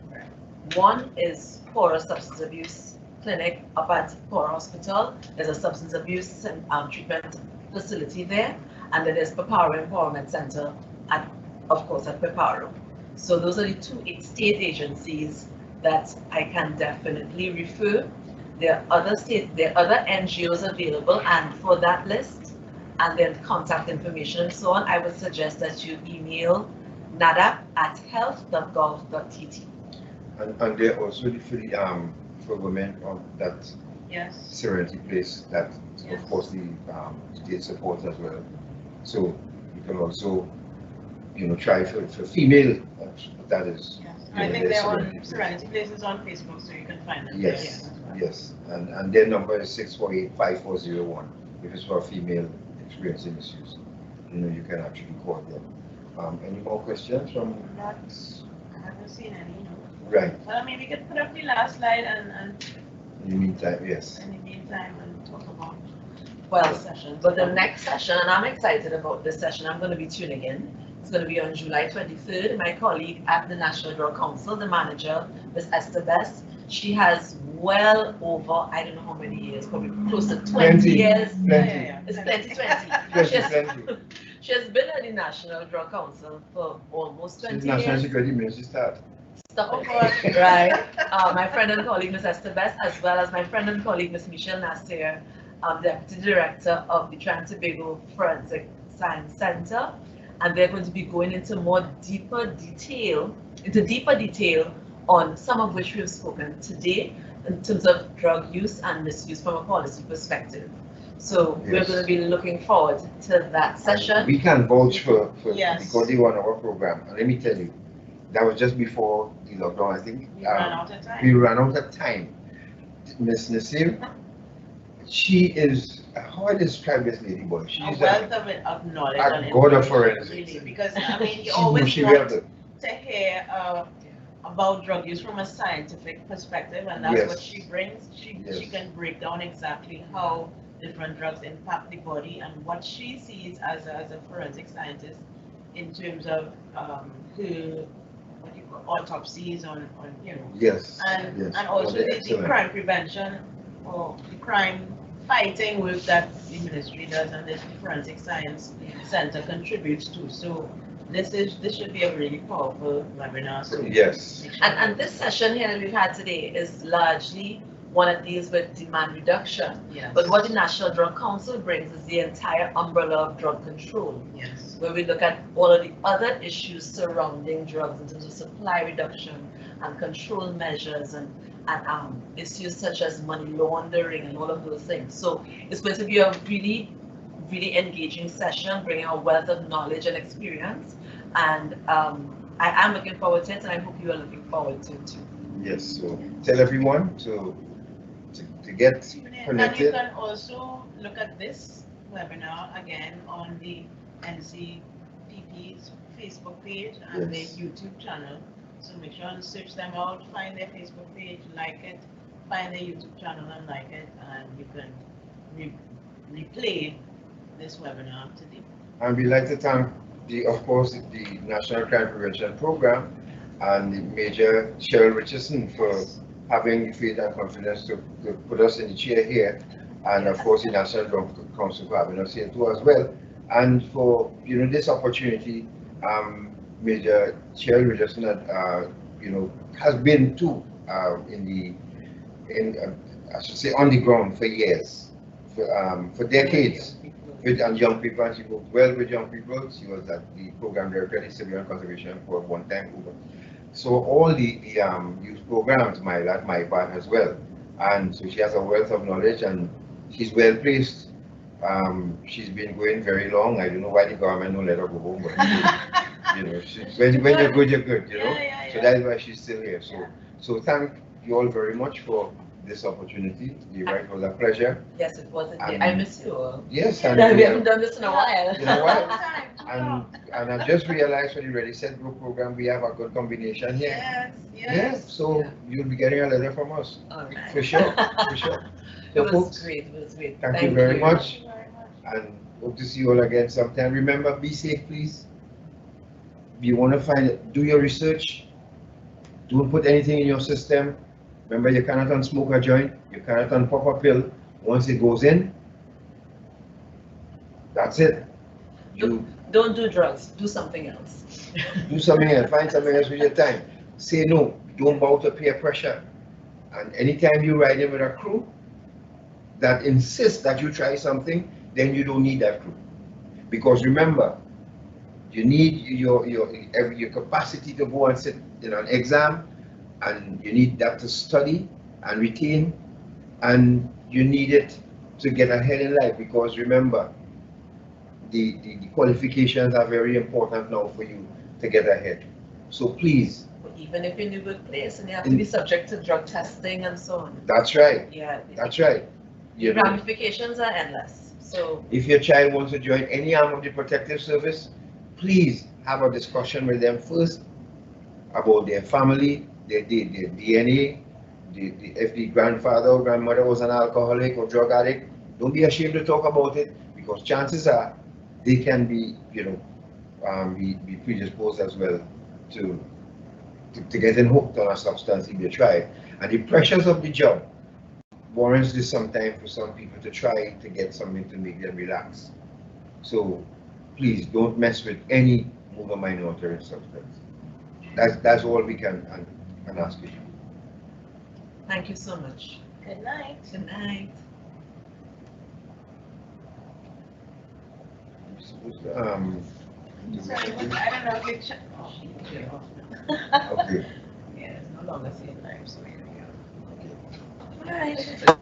One is Cora Substance Abuse Clinic up at Cora Hospital. There's a substance abuse treatment facility there, and then there's Peparo Empowerment Center at Peparo. So those are the two state agencies that I can definitely refer. There are other NGOs available, and for that list and then contact information and so on, I would suggest that you email nada@health.gov.tt. And there also for women on that yes. Serenity place that yes. of course the state supports as well. So you can also try for female that is. Yes. I think they're on Serenity places on Facebook, so you can find them. Yes, there. Yes, and their number is 648-5401. If it's for a female experiencing misuse, you can actually call them. Any more questions from? I haven't seen any. Right. Well, maybe we could put up the last slide and in the meantime, yes. In the meantime, and talk about the session. But the next session, and I'm excited about this session, I'm going to be tuning in. It's going to be on July 23rd. My colleague at the National Drug Council, the manager, Ms. Esther Best, she has well over, I don't know how many years, probably close to 20 years. It's plenty, 20. She has been at the National Drug Council for almost 20 years. National Security Ministry start. Stop Oh, it. God. Right. My friend and colleague, Ms. Esther Best, as well as my friend and colleague, Ms. Michelle Nasir, Deputy Director of the Tobago Forensic Science Center. And they're going to be going into deeper detail on some of which we've spoken today in terms of drug use and misuse from a policy perspective. So we're going to be looking forward to that session. And we can vouch for Yes. because they were on our program. And let me tell you, that was just before the lockdown, I think. We ran out of time. We ran out of time. Miss Nasir, she is, how I describe this lady boy? She's A wealth of knowledge a on god of information, forensics. really, because I mean, you she always she want will. to hear about drug use from a scientific perspective, and that's Yes. what she brings. She Yes. can break down exactly how different drugs impact the body and what she sees as a forensic scientist in terms of her, what do you call, autopsies on Yes. and yes. and also the excellent. crime prevention or the crime fighting work that the ministry does and the forensic science center contributes to. So this should be a really powerful webinar. So Yes. And this session here that we've had today is largely one that deals with demand reduction. yes. But what the National Drug Council brings is the entire umbrella of drug control, yes. where we look at all of the other issues surrounding drugs in terms of supply reduction and control measures and issues such as money laundering and all of those things. So it's going to be a really, really engaging session, bringing a wealth of knowledge and experience. And I am looking forward to it, and I hope you are looking forward to it too. Yes. So tell everyone to get And you connected. can also look at this webinar again on the NCPP's Facebook page and Yes. their YouTube channel. So make sure and search them out, find their Facebook page, like it, find their YouTube channel and like it, and you can replay this webinar today. And we'd like to thank of course, the National Crime Prevention Program and the Major Cheryl Richardson for having the faith and confidence to put us in the chair here, and of course the National Drug Council for having us here too as well, and for this opportunity. Major Cheryl Richardson has been too I should say on the ground for years, for decades. With young people, and she worked well with young people. She was at the program director in civilian conservation for one time over. So all the youth programs, my part as well, and so she has a wealth of knowledge and she's well placed. She's been going very long. I don't know why the government don't let her go home, but when you're good, you're good. So that's why she's still here. So thank you all very much for this opportunity. You're right, it was a pleasure. Yes, it was indeed. I miss you all. Yes, We haven't done this in a while. You know what? And I just realized for the Ready Set Group program, we have a good combination here. Yes. So you'll be getting a letter from us. All right. For sure, for sure. It So was folks, great. It was great. thank you very much, and hope to see you all again sometime. Remember, be safe, please. If you want to find it, do your research. Don't put anything in your system. Remember, you cannot unsmoke a joint. You cannot unpop a pill. Once it goes in, that's it. You Don't do drugs. Do something else. do something else. Find something else with your time. Say no. Don't bow to peer pressure. And anytime you ride in with a crew that insists that you try something, then you don't need that crew. Because remember, you need your capacity to go and sit in an exam, and you need that to study and retain, and you need it to get ahead in life, because remember, the qualifications are very important now for you to get ahead. So please. Even if you're in a good place and you have to be subject to drug testing and so on. That's right. Yeah. That's right. The ramifications are endless. So if your child wants to join any arm of the protective service, please have a discussion with them first about their family, their DNA, if the grandfather or grandmother was an alcoholic or drug addict. Don't be ashamed to talk about it, because chances are they can be, be predisposed as well to getting hooked on a substance if they try. And the pressures of the job warrants this sometimes for some people to try to get something to make them relax. So please don't mess with any over minor altering substance. That's all we can ask you. Thank you so much. Good night. Good night. Sorry, I don't know which. Okay. Yeah, it's no longer same life, so here we go. All right.